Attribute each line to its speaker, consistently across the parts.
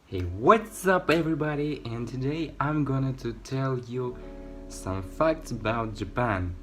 Speaker 1: Hey, what's up everybody? And today I'm gonna to tell you some facts about Japan.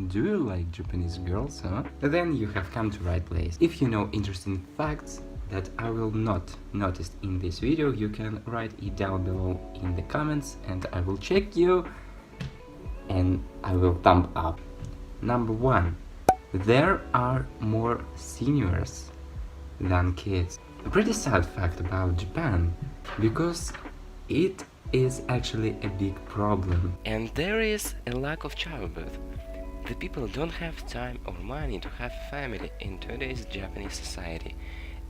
Speaker 1: Do you like Japanese girls, huh? Then you have come to right place. If you know interesting facts that I will not notice in this video, you can write it down below in the comments and I will check you and I will thumb up. Number 1. There are more seniors than kids. A pretty sad fact about Japan, because it is actually a big problem.
Speaker 2: And there is a lack of childbirth. The people don't have time or money to have a family in today's Japanese society,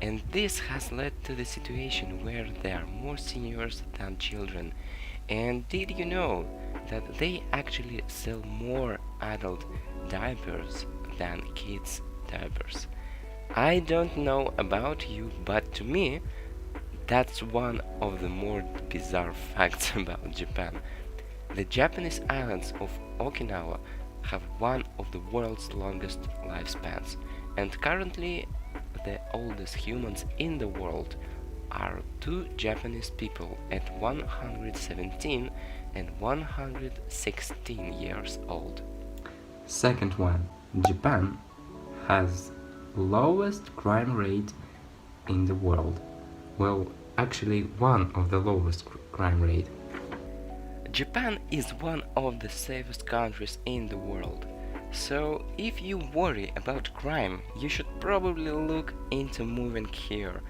Speaker 2: and this has led to the situation where there are more seniors than children. And did you know that they actually sell more adult diapers than kids' diapers? I don't know about you, but to me, that's one of the more bizarre facts about Japan. The Japanese islands of Okinawa have one of the world's longest lifespans, and currently the oldest humans in the world are two Japanese people at 117 and 116 years old.
Speaker 1: Second one, Japan has lowest crime rate in the world. Well, actually one of the lowest crime rate.
Speaker 2: Japan is one of the safest countries in the world. So if you worry about crime, you should probably look into moving here.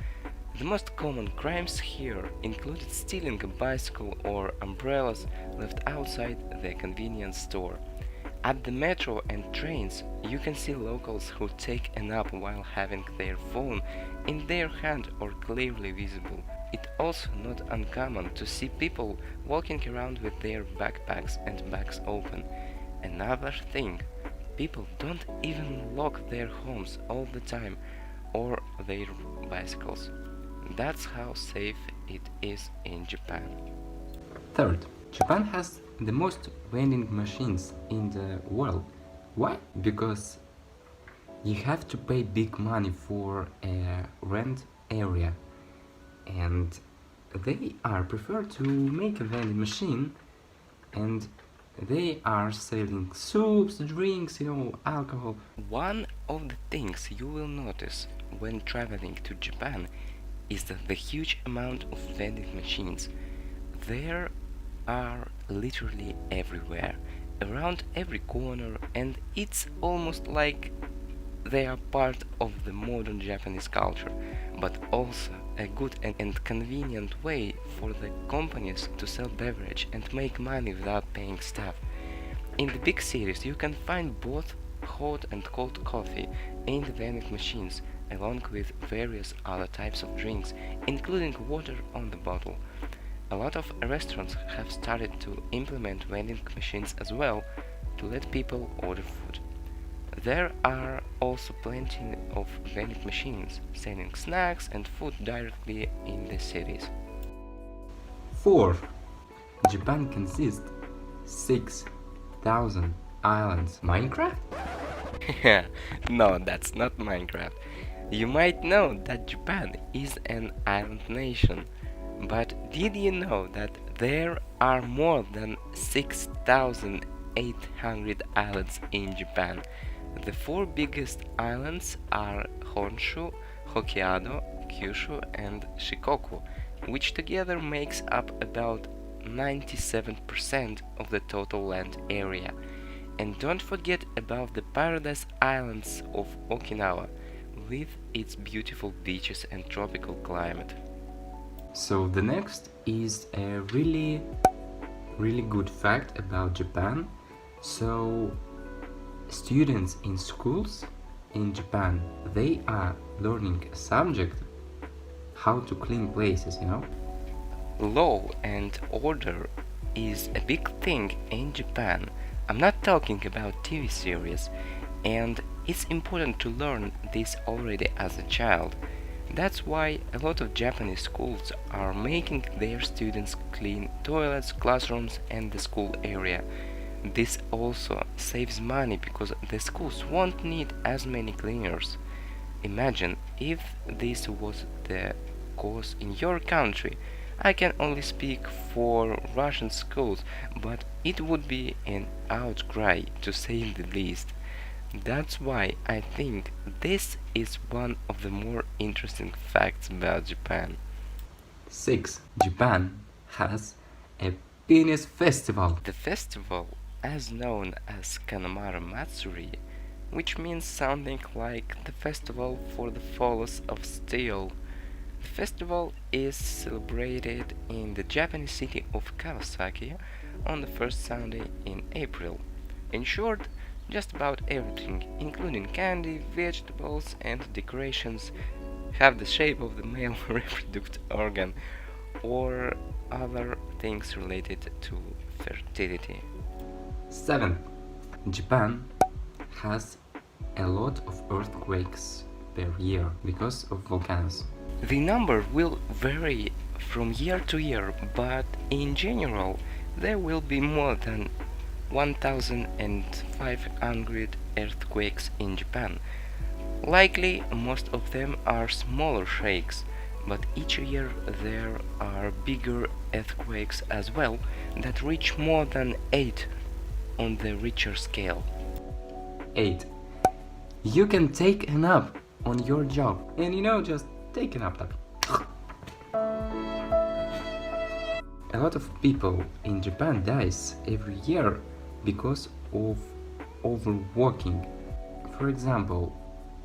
Speaker 2: The most common crimes here included stealing a bicycle or umbrellas left outside the convenience store. At the metro and trains, you can see locals who take a nap while having their phone in their hand or clearly visible. It's also not uncommon to see people walking around with their backpacks and bags open. Another thing, people don't even lock their homes all the time or their bicycles. That's how safe it is in Japan.
Speaker 1: Third, Japan has the most vending machines in the world. Why? Because you have to pay big money for a rent area, and they are prefer to make a vending machine, and they are selling soups, drinks, alcohol.
Speaker 2: One of the things you will notice when traveling to Japan is the huge amount of vending machines. There are literally everywhere, around every corner, and it's almost like they are part of the modern Japanese culture, but also a good and convenient way for the companies to sell beverage and make money without paying staff. In the big cities, you can find both hot and cold coffee in the vending machines, along with various other types of drinks, including water on the bottle. A lot of restaurants have started to implement vending machines as well to let people order food. There are also plenty of vending machines selling snacks and food directly in the cities.
Speaker 1: Fourth, Japan consists 6,000 islands. Minecraft?
Speaker 2: No, that's not Minecraft. You might know that Japan is an island nation, but did you know that there are more than 6,800 islands in Japan? The four biggest islands are Honshu, Hokkaido, Kyushu and Shikoku, which together makes up about 97% of the total land area. And don't forget about the paradise islands of Okinawa, with its beautiful beaches and tropical climate.
Speaker 1: So the next is a really good fact about Japan. So students in schools in Japan, they are learning a subject how to clean places.
Speaker 2: Law and order is a big thing in Japan. I'm not talking about TV series, and it's important to learn this already as a child. That's why a lot of Japanese schools are making their students clean toilets, classrooms and the school area. This also saves money because the schools won't need as many cleaners. Imagine if this was the course in your country. I can only speak for Russian schools, but it would be an outcry to say the least. That's why I think this is one of the more interesting facts about Japan.
Speaker 1: 6. Japan has a penis festival.
Speaker 2: The festival, as known as Kanamaru Matsuri, which means something like the festival for the falls of steel. The festival is celebrated in the Japanese city of Kawasaki on the first Sunday in April. In short, just about everything, including candy, vegetables, and decorations, have the shape of the male reproductive organ or other things related to fertility.
Speaker 1: 7. Japan has a lot of earthquakes per year because of volcanoes.
Speaker 2: The number will vary from year to year, but in general, there will be more than 1,500 earthquakes in Japan. Likely, most of them are smaller shakes, but each year there are bigger earthquakes as well that reach more than 8 on the Richter scale.
Speaker 1: 8. You can take a nap on your job, and just take a nap. A lot of people in Japan dies every year because of overworking. For example,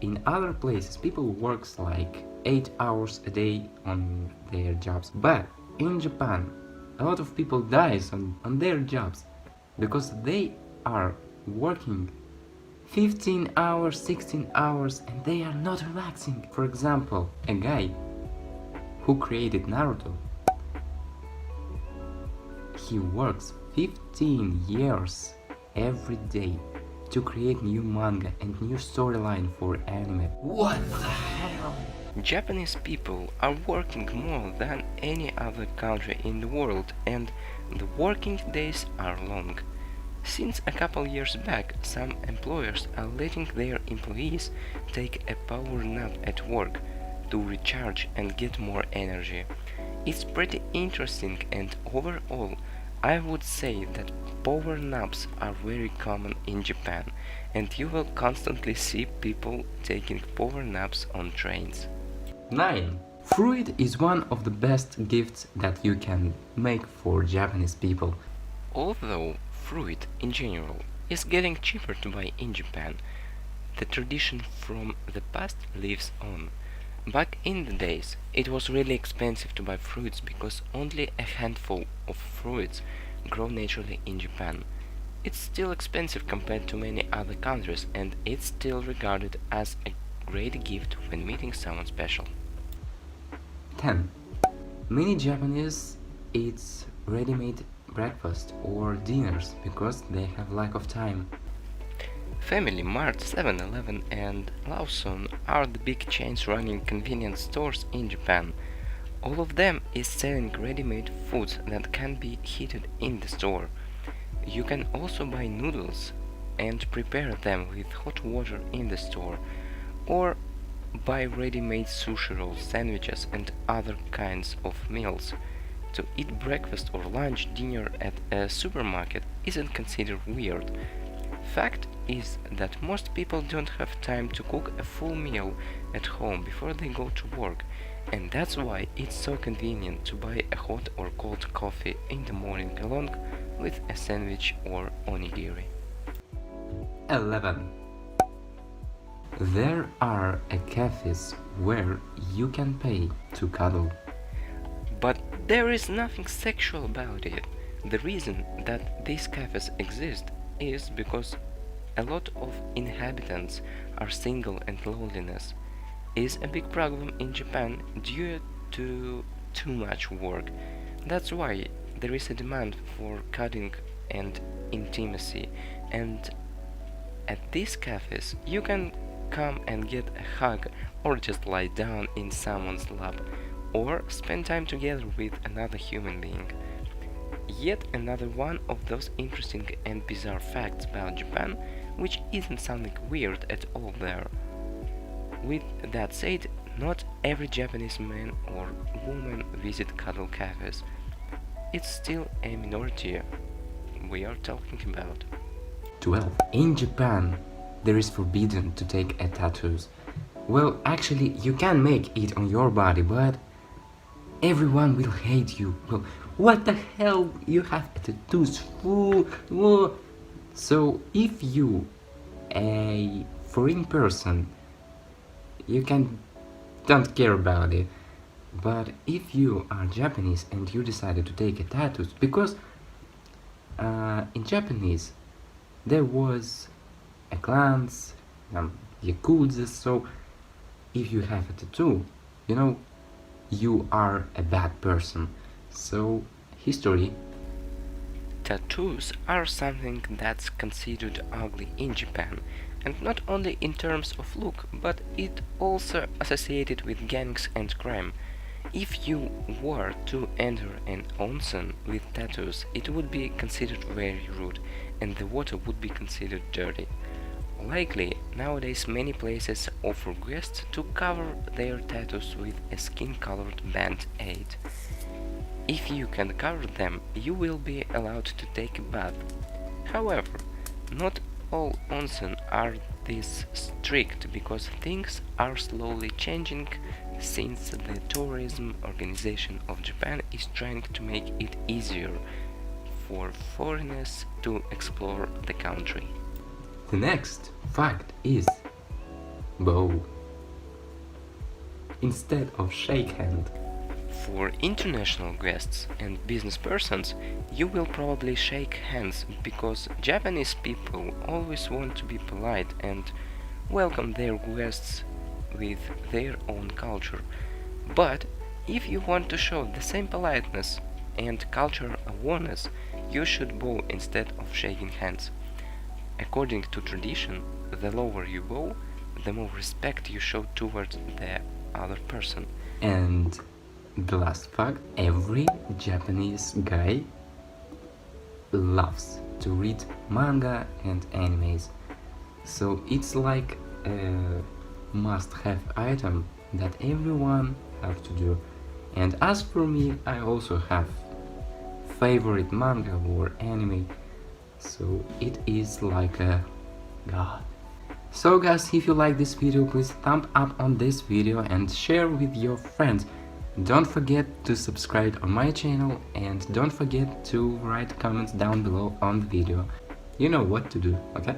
Speaker 1: in other places people works like 8 hours a day on their jobs, but in Japan a lot of people dies on their jobs because they are working 15 hours, 16 hours, and they are not relaxing. For example, a guy who created Naruto, he works 15 years every day to create new manga and new storyline for anime. What the hell?
Speaker 2: Japanese people are working more than any other country in the world, and the working days are long. Since a couple years back, some employers are letting their employees take a power nap at work to recharge and get more energy. It's pretty interesting, and overall, I would say that power naps are very common in Japan, and you will constantly see people taking power naps on trains.
Speaker 1: 9. Fruit is one of the best gifts that you can make for Japanese people.
Speaker 2: Although fruit in general is getting cheaper to buy in Japan, the tradition from the past lives on. Back in the days, it was really expensive to buy fruits because only a handful of fruits grow naturally in Japan. It's still expensive compared to many other countries, and it's still regarded as a great gift when meeting someone special.
Speaker 1: 10. Many Japanese eat ready-made breakfast or dinners because they have lack of time.
Speaker 2: Family Mart, 7-Eleven and Lawson are the big chains running convenience stores in Japan. All of them is selling ready-made foods that can be heated in the store. You can also buy noodles and prepare them with hot water in the store, or buy ready-made sushi rolls, sandwiches and other kinds of meals. To eat breakfast or lunch, dinner at a supermarket isn't considered weird. Fact is that most people don't have time to cook a full meal at home before they go to work, and that's why it's so convenient to buy a hot or cold coffee in the morning along with a sandwich or onigiri.
Speaker 1: 11. There are cafes where you can pay to cuddle.
Speaker 2: But there is nothing sexual about it. The reason that these cafes exist is because a lot of inhabitants are single, and loneliness is a big problem in Japan due to too much work. That's why there is a demand for cuddling and intimacy, and at these cafes you can come and get a hug or just lie down in someone's lap or spend time together with another human being. Yet another one of those interesting and bizarre facts about Japan, which isn't something weird at all there. With that said, not every Japanese man or woman visit cuddle cafes. It's still a minority we are talking about.
Speaker 1: 12. In Japan, there is forbidden to take a tattoos. Well, actually, you can make it on your body, but everyone will hate you. Well, what the hell? You have tattoos? Whoa. So, if you, a foreign person, you can don't care about it. But if you are Japanese and you decided to take a tattoos, because in Japanese there was a clans, yakuza, so if you have a tattoo, you are a bad person. So, history.
Speaker 2: Tattoos are something that's considered ugly in Japan, and not only in terms of look, but it also associated with gangs and crime. If you were to enter an onsen with tattoos, it would be considered very rude, and the water would be considered dirty. Likely, nowadays many places offer guests to cover their tattoos with a skin-colored band-aid. If you can cover them, you will be allowed to take a bath. However, not all onsen are this strict because things are slowly changing since the tourism organization of Japan is trying to make it easier for foreigners to explore the country.
Speaker 1: The next fact is bow instead of shake hand.
Speaker 2: For international guests and business persons, you will probably shake hands because Japanese people always want to be polite and welcome their guests with their own culture. But if you want to show the same politeness and cultural awareness, you should bow instead of shaking hands. According to tradition, the lower you bow, the more respect you show towards the other person.
Speaker 1: And the last fact, every Japanese guy loves to read manga and animes. So it's like a must-have item that everyone have to do. And as for me, I also have favorite manga or anime. So it is like a god. So guys, if you like this video, please thumb up on this video and share with your friends. Don't forget to subscribe on my channel and don't forget to write comments down below on the video. You know what to do, okay?